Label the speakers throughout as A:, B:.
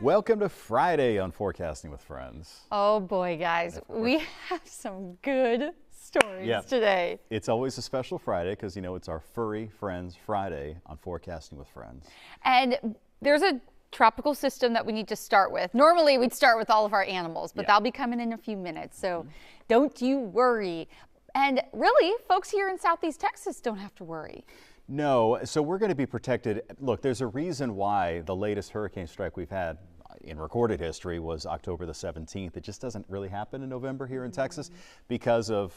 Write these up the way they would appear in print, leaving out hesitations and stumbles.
A: Welcome to Friday on Forecasting with Friends.
B: Oh boy, guys, we have some good stories today.
A: It's always a special Friday because, you know, it's our Furry Friends Friday on Forecasting with Friends.
B: And there's a tropical system that we need to start with. Normally we'd start with all of our animals, but that'll be coming in a few minutes, so don't you worry. And really, folks here in Southeast Texas don't have to worry.
A: No, so we're going to be protected. Look, there's a reason why the latest hurricane strike we've had in recorded history was October the 17th. It just doesn't really happen in November here in Texas because of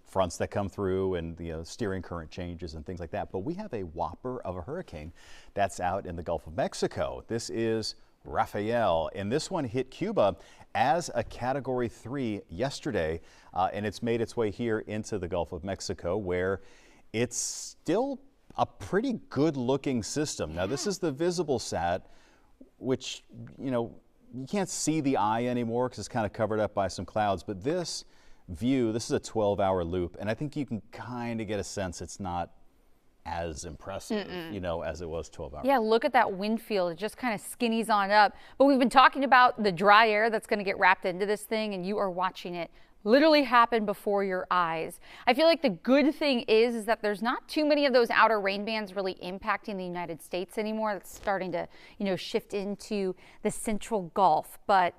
A: fronts that come through and the steering current changes and things like that. But we have a whopper of a hurricane that's out in the Gulf of Mexico. This is Rafael, and this one hit Cuba as a Category 3 yesterday, and it's made its way here into the Gulf of Mexico, where it's still a pretty good looking system. Now this is the visible sat, which, you know, you can't see the eye anymore because it's kind of covered up by some clouds, but this view, this is a 12-hour loop, and I think you can kind of get a sense it's not as impressive, you know, as it was 12 hours.
B: Yeah, look at that wind field. It just kind of skinnies on up. But we've been talking about the dry air that's going to get wrapped into this thing, and you are watching it literally happen before your eyes. I feel like the good thing is that there's not too many of those outer rain bands really impacting the United States anymore. That's starting to, you know, shift into the central Gulf. But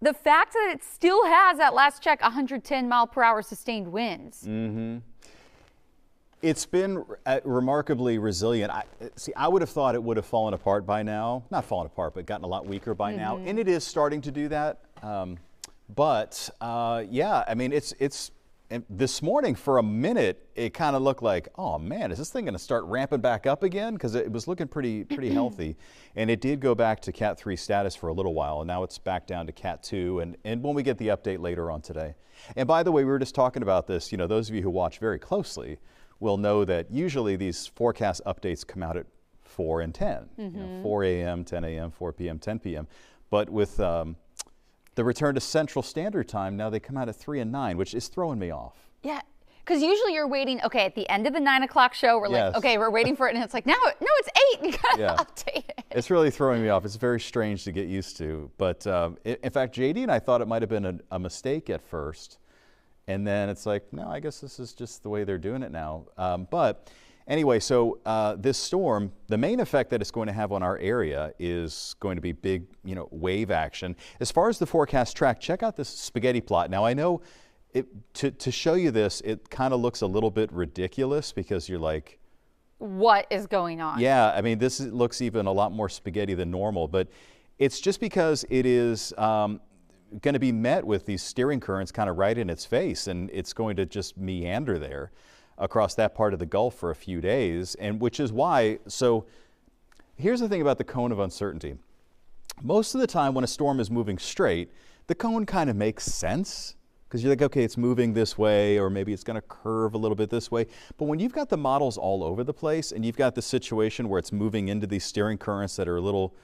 B: the fact that it still has, at last check, 110 mile per hour sustained winds.
A: It's been remarkably resilient. I would have thought it would have fallen apart by now. Not fallen apart, but gotten a lot weaker by now. And it is starting to do that. Yeah, I mean, and this morning for a minute, it kind of looked like, oh man, is this thing going to start ramping back up again? Because it was looking pretty healthy. And it did go back to Cat 3 status for a little while, and now it's back down to Cat 2. And when we get the update later on today. And by the way, we were just talking about this, you know, those of you who watch very closely will know that usually these forecast updates come out at 4 and 10, you know, 4 a.m., 10 a.m., 4 p.m., 10 p.m. But with the return to Central Standard Time, now they come out at 3 and 9, which is throwing me off.
B: Yeah, because usually you're waiting, okay, at the end of the 9 o'clock show, we're like, okay, we're waiting for it, and it's like, no, it's 8, you gotta update it.
A: It's really throwing me off. It's very strange to get used to. But in fact, JD and I thought it might have been a mistake at first. And then it's like, no, I guess this is just the way they're doing it now. But anyway, so this storm, the main effect that it's going to have on our area is going to be big, you know, wave action. As far as the forecast track, check out this spaghetti plot. Now I know to show you this, it kind of looks a little bit ridiculous because you're like,
B: what is going on?
A: Yeah, I mean, this looks even a lot more spaghetti than normal, but it's just because it is going to be met with these steering currents kind of right in its face, and it's going to just meander there across that part of the Gulf for a few days, and which is why, so here's the thing about the cone of uncertainty. Most of the time when a storm is moving straight, the cone kind of makes sense because you're like, okay, it's moving this way, or maybe it's going to curve a little bit this way. But when you've got the models all over the place and you've got the situation where it's moving into these steering currents that are a little,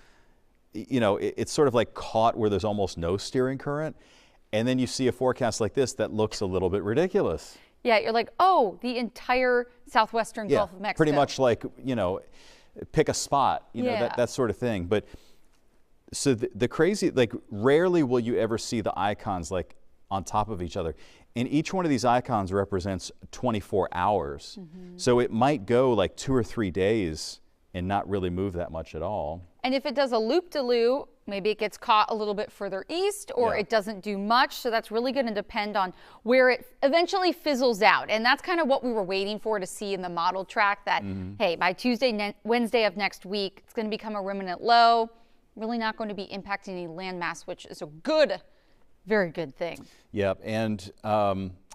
A: you know, it's sort of like caught where there's almost no steering current, and then you see a forecast like this that looks a little bit ridiculous.
B: Yeah, you're like, oh, the entire southwestern Gulf of Mexico.
A: Pretty much like, you know, pick a spot, you know, that sort of thing. But so the crazy, like, rarely will you ever see the icons like on top of each other. And each one of these icons represents 24 hours. So it might go like 2 or 3 days and not really move that much at all.
B: And if it does a loop-de-loop, maybe it gets caught a little bit further east, or it doesn't do much. So that's really going to depend on where it eventually fizzles out. And that's kind of what we were waiting for to see in the model track, that, hey, by Tuesday, Wednesday of next week, it's going to become a remnant low, really not going to be impacting any landmass, which is a good, very good thing.
A: Yeah, and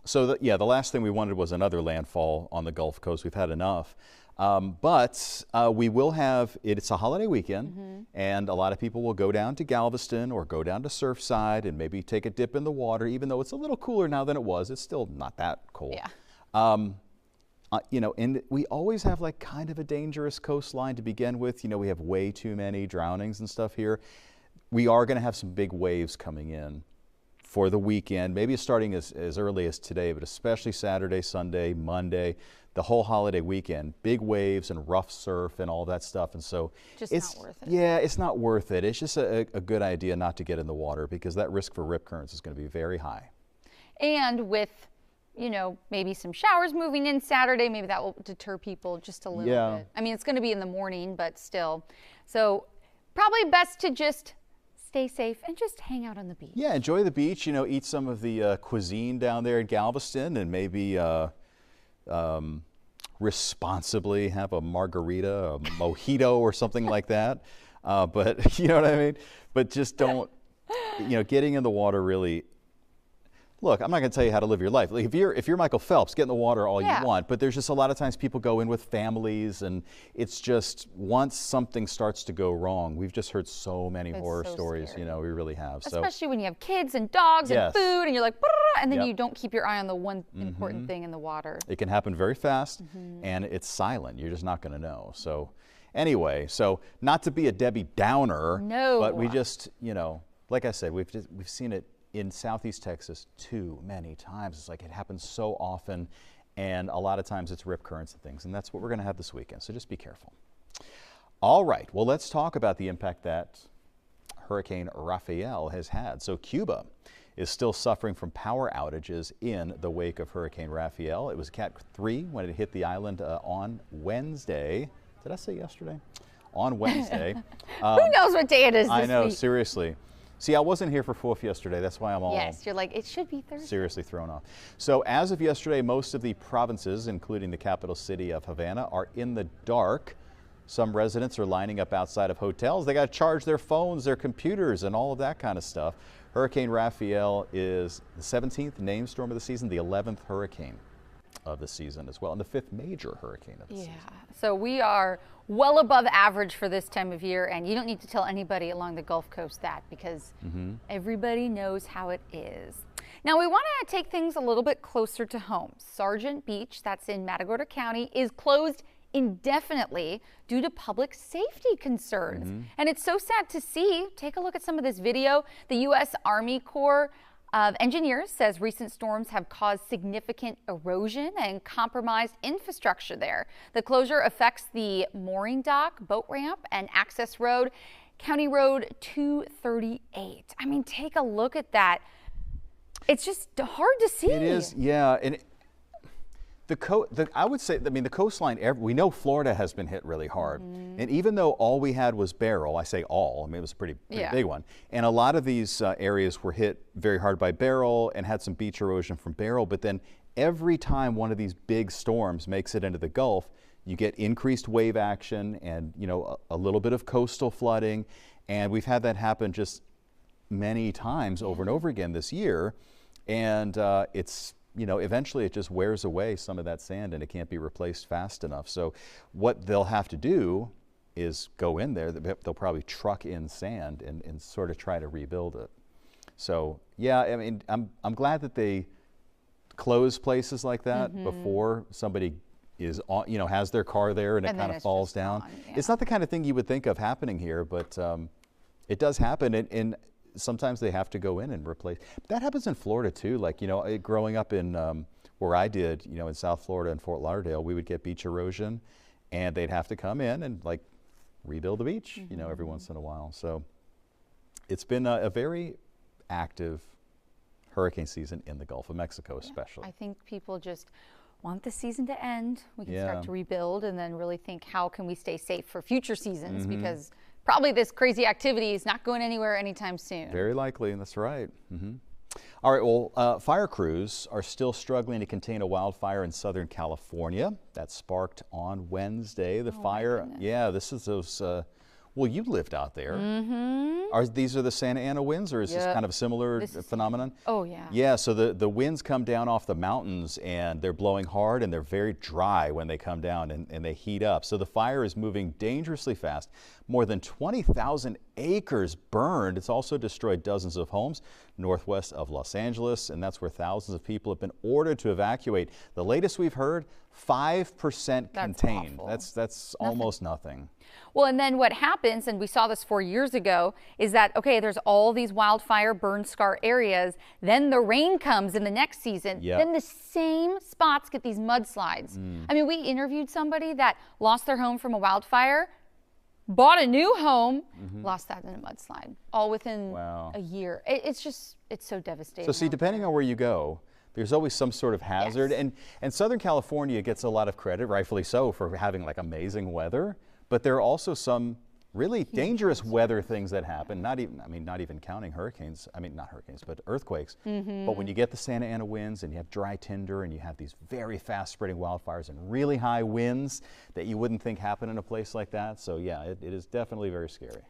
A: so the last thing we wanted was another landfall on the Gulf Coast. We've had enough. But we will have, it's a holiday weekend, and a lot of people will go down to Galveston or go down to Surfside and maybe take a dip in the water, even though it's a little cooler now than it was. It's still not that cold.
B: Yeah.
A: You know, and we always have like kind of a dangerous coastline to begin with. You know, we have way too many drownings and stuff here. We are going to have some big waves coming in for the weekend, maybe starting as early as today, but especially Saturday, Sunday, Monday, the whole holiday weekend, big waves and rough surf and all that stuff. And so it's
B: not worth it.
A: Yeah, it's not worth it. It's just a good idea not to get in the water because that risk for rip currents is going to be very high.
B: And with, you know, maybe some showers moving in Saturday, maybe that will deter people just a little bit. I mean, it's going to be in the morning, but still. So probably best to just stay safe and just hang out on the beach.
A: Yeah, enjoy the beach, you know, eat some of the cuisine down there in Galveston and maybe responsibly have a margarita, a mojito or something like that. But you know what I mean? But just don't, you know, getting in the water really. Look, I'm not going to tell you how to live your life. Like if you're Michael Phelps, get in the water all you want. But there's just a lot of times people go in with families, and it's just once something starts to go wrong, we've just heard so many horror stories. Scary. You know, we really have.
B: Especially when you have kids and dogs and food, and you're like, and then you don't keep your eye on the one important thing in the water.
A: It can happen very fast, and it's silent. You're just not going to know. So anyway, so not to be a Debbie Downer, but we just, you know, like I said, we've seen it in Southeast Texas too many times. It's like it happens so often, and a lot of times it's rip currents and things, and that's what we're going to have this weekend, so just be careful. All right, well, let's talk about the impact that Hurricane Rafael has had. So Cuba is still suffering from power outages in the wake of Hurricane Rafael. It was Cat 3 when it hit the island on Wednesday. Did I say yesterday? On Wednesday.
B: Who knows what day it is this
A: I know,
B: week?
A: Seriously. See, I wasn't here for FOOF yesterday. That's why I'm all
B: you're like, it should be Thursday.
A: Seriously thrown off. So as of yesterday, most of the provinces, including the capital city of Havana, are in the dark. Some residents are lining up outside of hotels. They got to charge their phones, their computers, and all of that kind of stuff. Hurricane Rafael is the 17th named storm of the season, the 11th hurricane of the season as well, and the 5th major hurricane of the season.
B: So we are well above average for this time of year, and you don't need to tell anybody along the Gulf Coast that because everybody knows how it is. Now we want to take things a little bit closer to home. Sargent Beach, that's in Matagorda County, is closed indefinitely due to public safety concerns. And it's so sad to see. Take a look at some of this video. The U.S. Army Corps of Engineers says recent storms have caused significant erosion and compromised infrastructure there. The closure affects the mooring dock, boat ramp, and access road, County Road 238. I mean, take a look at that. It's just hard to see.
A: It is, yeah. And I would say, I mean, the coastline, we know Florida has been hit really hard. And even though all we had was Beryl, I say all, I mean, it was a pretty big one. And a lot of these areas were hit very hard by Beryl and had some beach erosion from Beryl. But then every time one of these big storms makes it into the Gulf, you get increased wave action and, you know, a little bit of coastal flooding. And we've had that happen just many times over and over again this year. And it's, you know, eventually it just wears away some of that sand and it can't be replaced fast enough. So what they'll have to do is go in there. They'll probably truck in sand and sort of try to rebuild it. So yeah, I mean, I'm glad that they close places like that before somebody is on, you know, has their car there and it kind of falls down. It's not the kind of thing you would think of happening here, but it does happen. And sometimes they have to go in and replace. That happens in Florida too. Like, you know, growing up in where I did, you know, in South Florida and Fort Lauderdale, we would get beach erosion and they'd have to come in and like rebuild the beach, you know, every once in a while. So it's been a very active hurricane season in the Gulf of Mexico, especially.
B: I think people just want the season to end. We can start to rebuild and then really think, how can we stay safe for future seasons? Because probably this crazy activity is not going anywhere anytime soon.
A: Very likely, and that's right. All right, well, fire crews are still struggling to contain a wildfire in Southern California that sparked on Wednesday. The fire, this is those, well, you lived out there. These are the Santa Ana winds, or is this kind of a similar phenomenon?
B: Oh, yeah.
A: Yeah, so the winds come down off the mountains and they're blowing hard and they're very dry when they come down and they heat up. So the fire is moving dangerously fast. More than 20,000 acres burned. It's also destroyed dozens of homes. northwest of Los Angeles, and that's where thousands of people have been ordered to evacuate. The latest we've heard, 5% contained.
B: Awful.
A: That's almost nothing.
B: Well, and then what happens, and we saw this 4 years ago, is that, okay, there's all these wildfire burn scar areas. Then the rain comes in the next season.
A: Yep.
B: Then the same spots get these mudslides. I mean, we interviewed somebody that lost their home from a wildfire, bought a new home, lost that in a mudslide, all within a year. It's so devastating.
A: So see, depending on where you go, there's always some sort of hazard.
B: Yes.
A: And Southern California gets a lot of credit, rightfully so, for having like amazing weather. But there are also some really dangerous weather things that happen. Not even counting hurricanes. I mean, not hurricanes, but earthquakes. But when you get the Santa Ana winds and you have dry tinder and you have these very fast spreading wildfires and really high winds that you wouldn't think happen in a place like that. So yeah, it is definitely very scary.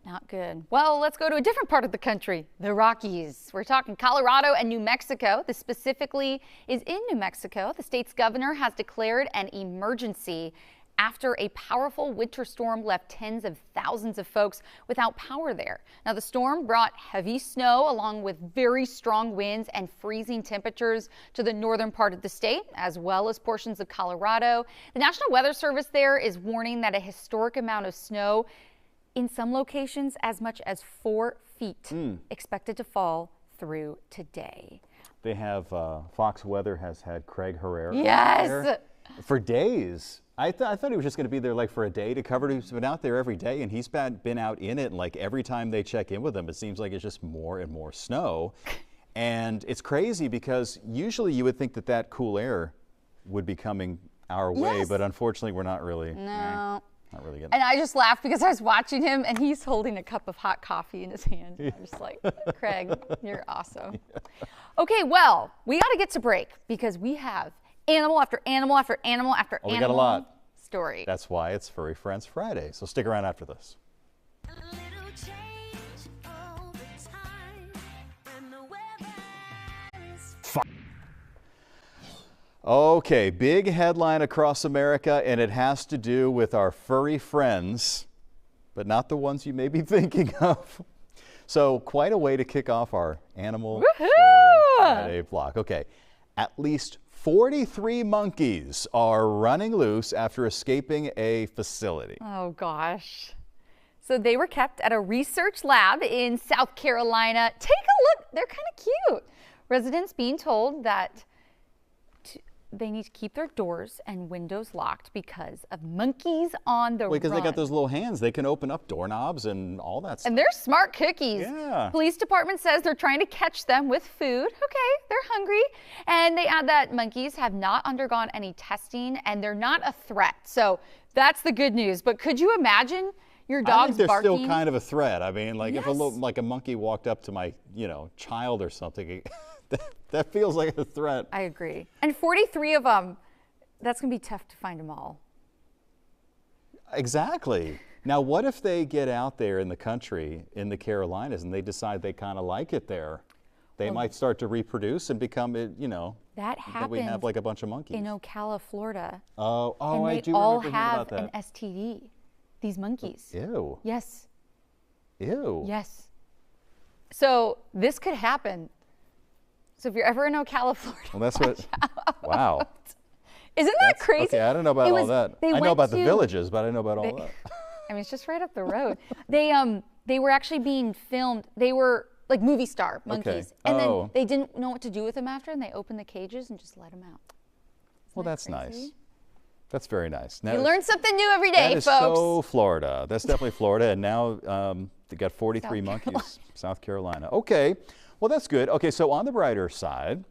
B: Not good. Well, let's go to a different part of the country, the Rockies. We're talking Colorado and New Mexico. This specifically is in New Mexico. The state's governor has declared an emergency after a powerful winter storm left tens of thousands of folks without power there. Now, the storm brought heavy snow along with very strong winds and freezing temperatures to the northern part of the state, as well as portions of Colorado. The National Weather Service there is warning that a historic amount of snow, in some locations as much as 4 feet, expected to fall through today.
A: They have, Fox Weather has had Craig Herrera
B: Yes!
A: for days. I thought he was just going to be there like for a day to cover it. He's been out there every day, and he's been out in it. And like every time they check in with him, it seems like it's just more and more snow. And it's crazy because usually you would think that that cool air would be coming our way, but unfortunately we're not really.
B: No.
A: Not really getting.
B: And I just laughed because I was watching him and he's holding a cup of hot coffee in his hand. I'm just like, Craig, you're awesome. Okay, well, we got to get to break because we have animal after animal after animal after animal.
A: We got a lot.
B: Story.
A: That's why it's Furry Friends Friday. So stick around after this. Okay, big headline across America, and it has to do with our furry friends, but not the ones you may be thinking of. So quite a way to kick off our Animal Story Friday block. Okay, at least 43 monkeys are running loose after escaping a facility.
B: Oh, gosh. So they were kept at a research lab in South Carolina. Take a look. They're kind of cute. Residents being told that they need to keep their doors and windows locked because of monkeys on the run.
A: Because they got those little hands. They can open up doorknobs and all that stuff.
B: And they're smart cookies.
A: Yeah.
B: Police department says they're trying to catch them with food. Okay, they're hungry. And they add that monkeys have not undergone any testing and they're not a threat. So that's the good news. But could you imagine your dog's
A: they're
B: barking?
A: Still kind of a threat. I mean, like if a monkey walked up to my, child or something, that feels like a threat.
B: I agree. And 43 of them, that's going to be tough to find them all.
A: Exactly. Now, what if they get out there in the country, in the Carolinas, and they decide they kind of like it there? They might start to reproduce and become,
B: that happens.
A: We have like a bunch of monkeys.
B: In Ocala, Florida.
A: Oh,
B: and
A: I do
B: they all
A: remember hearing about
B: have
A: that.
B: an STD. These monkeys.
A: Ew.
B: Yes.
A: Ew.
B: Yes. So this could happen. So if you're ever in Ocala, Florida,
A: well, that's what. Wow.
B: Isn't that crazy?
A: Okay, I don't know about all that. I know about the villages, but I don't know about all that.
B: I mean, it's just right up the road. They were actually being filmed. They were like movie star monkeys, and then they didn't know what to do with them after, and they opened the cages and just let them out.
A: Well, that's crazy? Nice. That's very nice.
B: Now, you learn something new every day,
A: that is
B: folks.
A: So Florida. That's definitely Florida, and now they got 43 monkeys. South Carolina. Okay. Well, that's good. Okay, so on the brighter side,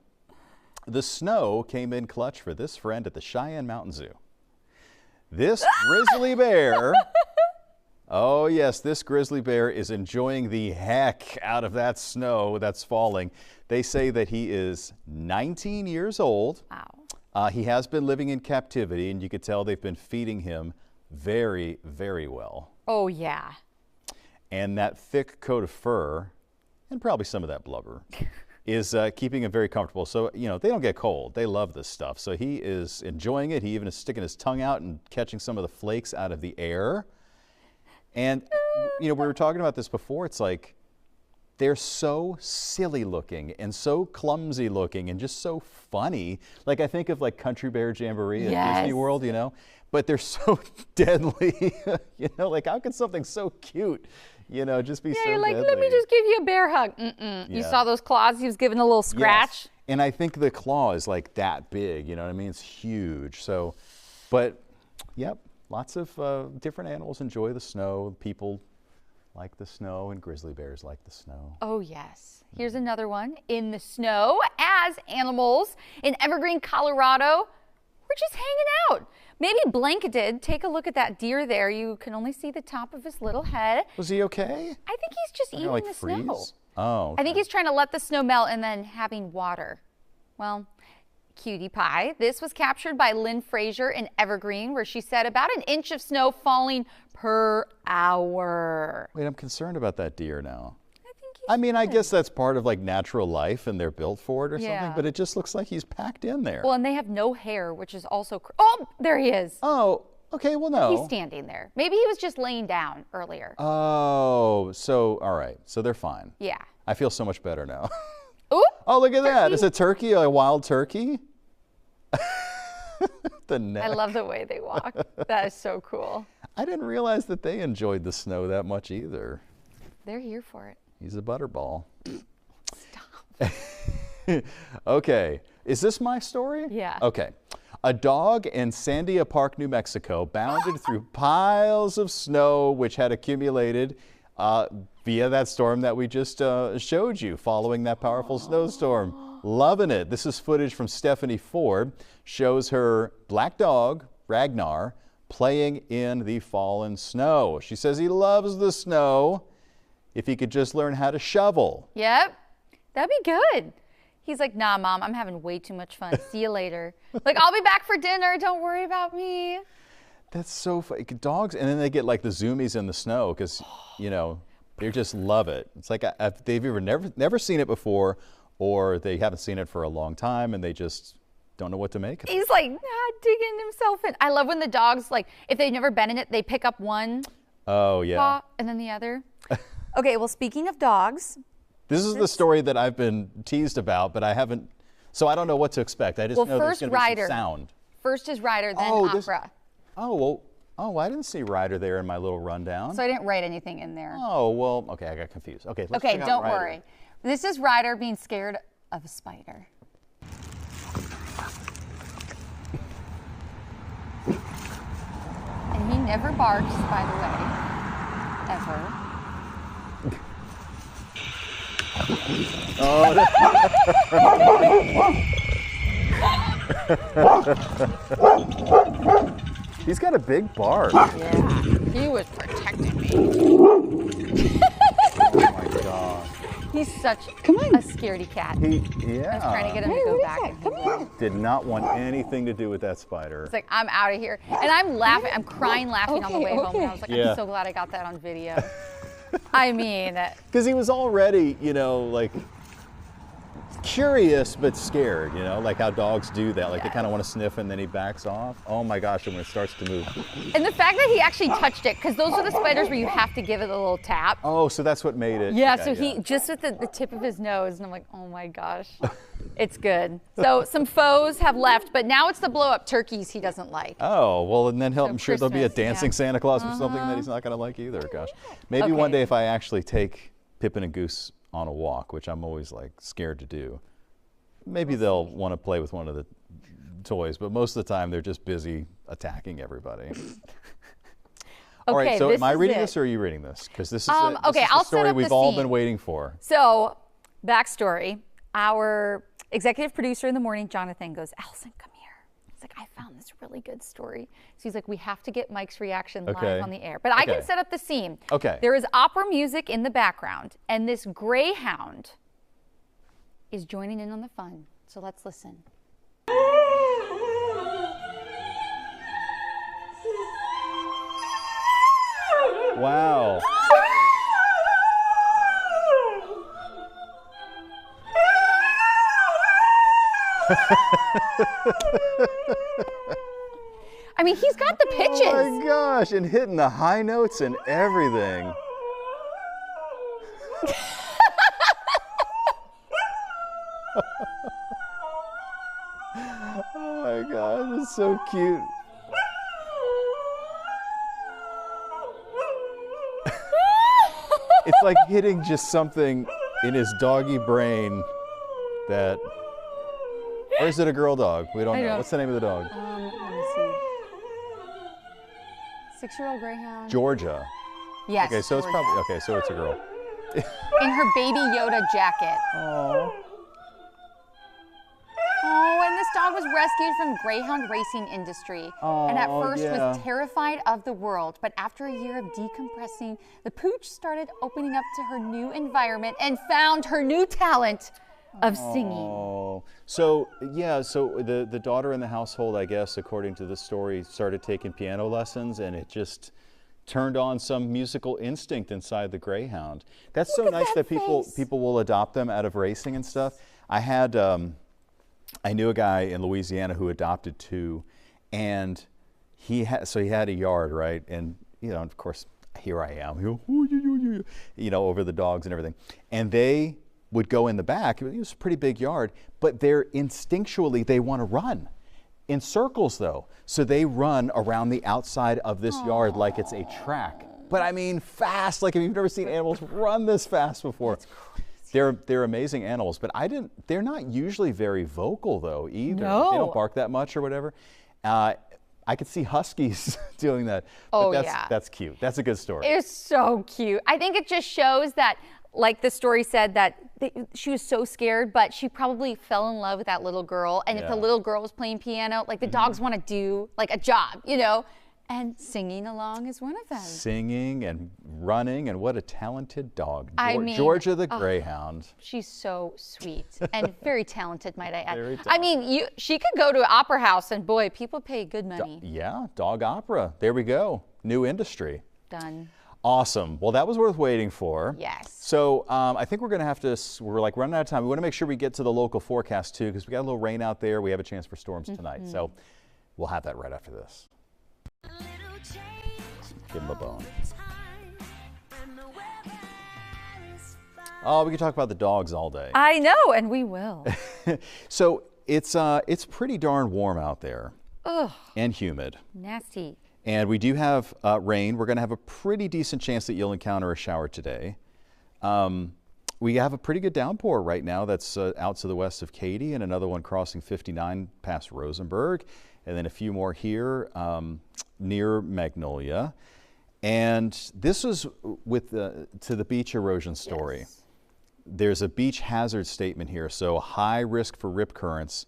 A: the snow came in clutch for this friend at the Cheyenne Mountain Zoo. This grizzly bear, oh yes, this grizzly bear is enjoying the heck out of that snow that's falling. They say that he is 19 years old.
B: Wow.
A: He has been living in captivity, and you could tell they've been feeding him very, very well.
B: Oh, yeah.
A: And that thick coat of fur, and probably some of that blubber, is keeping him very comfortable. So, they don't get cold. They love this stuff. So he is enjoying it. He even is sticking his tongue out and catching some of the flakes out of the air. And, we were talking about this before. It's like, they're so silly looking and so clumsy looking and just so funny. Like I think of like Country Bear Jamboree at Disney World, you know, but they're so deadly. You know, like how can something so cute, you know, just be so
B: you're like,
A: deadly?
B: let me just give you a bear hug. You saw those claws? He was giving a little scratch.
A: Yes. And I think the claw is like that big, you know what I mean? It's huge. So, but yep, lots of different animals enjoy the snow. People like the snow, and grizzly bears like the snow.
B: Oh, yes. Here's another one. In the snow, as animals in Evergreen, Colorado, we're just hanging out. Maybe blanketed. Take a look at that deer there. You can only see the top of his little head.
A: Was he okay?
B: I think he's just eating
A: like
B: the
A: freeze?
B: snow.
A: Oh, okay.
B: I think he's trying to let the snow melt and then having water. Well, cutie pie. This was captured by Lynn Frazier in Evergreen, where she said about an inch of snow falling per hour.
A: Wait, I'm concerned about that deer now.
B: I
A: mean, I guess that's part of like natural life and they're built for it or
B: Yeah.
A: something, but it just looks like he's packed in there.
B: Well, and they have no hair, which is also... Oh, there he is.
A: Oh, okay, well, no.
B: He's standing there. Maybe he was just laying down earlier.
A: Oh, so, all right. So they're fine.
B: Yeah.
A: I feel so much better now.
B: Ooh,
A: Oh, look at that.
B: turkey.
A: It's a turkey, a wild turkey. The neck.
B: I love the way they walk. That is so cool.
A: I didn't realize that they enjoyed the snow that much either.
B: They're here for it.
A: He's a butterball.
B: Stop.
A: Okay. Is this my story?
B: Yeah.
A: Okay. A dog in Sandia Park, New Mexico, bounded through piles of snow which had accumulated via that storm that we just showed you, following that powerful snowstorm. Loving it. This is footage from Stephanie Ford. Shows her black dog, Ragnar, playing in the fallen snow. She says he loves the snow if he could just learn how to shovel.
B: Yep. That'd be good. He's like, nah, Mom, I'm having way too much fun. See you later. Like, I'll be back for dinner. Don't worry about me.
A: That's so funny. Dogs, and then they get like the zoomies in the snow because, you know, they just love it. It's like if they've either never seen it before or they haven't seen it for a long time and they just don't know what to make of it.
B: He's like, digging himself in. I love when the dogs, like, if they've never been in it, they pick up one
A: Oh, yeah.
B: paw and then the other. Okay, well, speaking of dogs.
A: This is the story that I've been teased about, but I haven't, so I don't know what to expect. I just know there's
B: first
A: going to be
B: Ryder.
A: some sound.
B: First is Ryder, then
A: Oh,
B: Opera.
A: I didn't see Ryder there in my little rundown.
B: So I didn't write anything in there.
A: Oh, well, okay, I got confused. Okay, let's
B: Okay,
A: check out
B: don't
A: Ryder.
B: worry. This is Ryder being scared of a spider. And he never barks, by the way, ever.
A: He's got a big bark.
B: Yeah, he was protecting me.
A: Oh my God.
B: He's such a scaredy cat. I was trying to get him to go back. And he wouldn't.
A: Did not want anything to do with that spider.
B: It's like, I'm out of here. And I'm laughing, I'm crying laughing on the way home. And I was like,
A: Yeah.
B: I'm so glad I got that on video. I mean,
A: Because he was already, you know, like curious but scared, you know, like how dogs do that. Like they kind of want to sniff and then he backs off. Oh my gosh, and when it starts to move.
B: and the fact that he actually touched it, because those are the spiders where you have to give it a little tap.
A: Oh, so that's what made it.
B: Yeah,
A: okay,
B: so he just with the tip of his nose, and I'm like, oh my gosh, it's good. So some foes have left, but now it's the blow up turkeys he doesn't like.
A: Oh, well, and then I'm sure there'll be a
B: Christmas, yeah.
A: dancing Santa Claus or something that he's not going to like either. Gosh. Maybe one
B: Okay.
A: day if I actually take Pippin and Goose on a walk, which I'm always like scared to do, maybe they'll want to play with one of the toys, but most of the time they're just busy attacking everybody. All right,
B: Okay,
A: so
B: this
A: am I
B: is
A: reading
B: it.
A: this or are you reading this? Because this is,
B: Okay,
A: the
B: I'll set
A: story
B: up the
A: we've all
B: scene.
A: been waiting for.
B: So, backstory: our executive producer in the morning, Jonathan, goes, Allison, come here. He's like, I found this really good story. So he's like, we have to get Mike's reaction
A: Okay.
B: live on the air. But I
A: Okay.
B: can set up the scene.
A: Okay.
B: There is opera music in the background, and this greyhound is joining in on the fun. So let's listen.
A: Wow.
B: I mean, he's got the pitches.
A: Oh my gosh, and hitting the high notes and everything. Oh my God, it's so cute. It's like hitting just something in his doggy brain that, or is it a girl dog? We don't know. What's the name of the dog?
B: Let me see. 6-year-old greyhound.
A: Georgia.
B: Yes.
A: Okay, so
B: Georgia.
A: it's probably, okay, so it's a girl.
B: In her baby Yoda jacket.
A: Oh.
B: Oh, and this dog was rescued from greyhound racing industry. And at first was terrified of the world. But after a year of decompressing, the pooch started opening up to her new environment and found her new talent of singing.
A: Oh, so yeah, so the daughter in the household, I guess, according to the story, started taking piano lessons, and it just turned on some musical instinct inside the greyhound. That's so nice that people will adopt them out of racing and stuff. I knew a guy in Louisiana who adopted 2, and he had a yard, right? And you know, of course, here I am, you know, over the dogs and everything, and they would go in the back. It was a pretty big yard, but they're instinctually, they want to run in circles though. So they run around the outside of this yard like it's a track. But I mean fast, like if you've never seen animals run this fast before. They're amazing animals, but they're not usually very vocal though either.
B: No.
A: They don't bark that much or whatever. I could see huskies doing that.
B: Oh,
A: But
B: yeah.
A: That's cute. That's a good story.
B: It's so cute. I think it just shows that, like the story said, that she was so scared, but she probably fell in love with that little girl. And if the little girl was playing piano, like the dogs want to do like a job, you know, and singing along is one of them.
A: Singing and running, and what a talented dog.
B: I mean,
A: Georgia the Greyhound.
B: She's so sweet and very talented, might I add.
A: Very
B: I mean, she could go to an opera house, and boy, people pay good money.
A: Yeah, dog opera. There we go. New industry.
B: Done.
A: Awesome. Well, that was worth waiting for.
B: Yes.
A: So I think we're going to have to, we're like running out of time. We want to make sure we get to the local forecast too, because we got a little rain out there. We have a chance for storms tonight. So we'll have that right after this. Give him a bone. Oh, we could talk about the dogs all day.
B: I know, and we will.
A: So it's pretty darn warm out there.
B: Ugh.
A: And humid.
B: Nasty.
A: And we do have rain. We're going to have a pretty decent chance that you'll encounter a shower today. We have a pretty good downpour right now that's out to the west of Katy, and another one crossing 59 past Rosenberg, and then a few more here near Magnolia. And this was with to the beach erosion story.
B: Yes.
A: There's a beach hazard statement here, so high risk for rip currents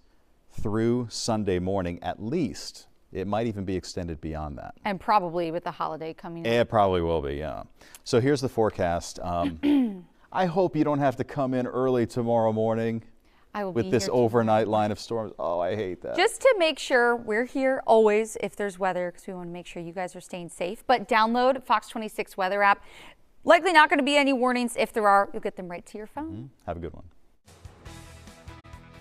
A: through Sunday morning at least. It might even be extended beyond that.
B: And probably with the holiday coming up.
A: It probably will be, yeah. So here's the forecast. I hope you don't have to come in early tomorrow morning
B: I will
A: with
B: be
A: this
B: here
A: overnight line of storms. Oh, I hate that.
B: Just to make sure we're here always if there's weather, because we want to make sure you guys are staying safe. But download Fox 26 weather app. Likely not going to be any warnings. If there are, you'll get them right to your phone.
A: Have a good one.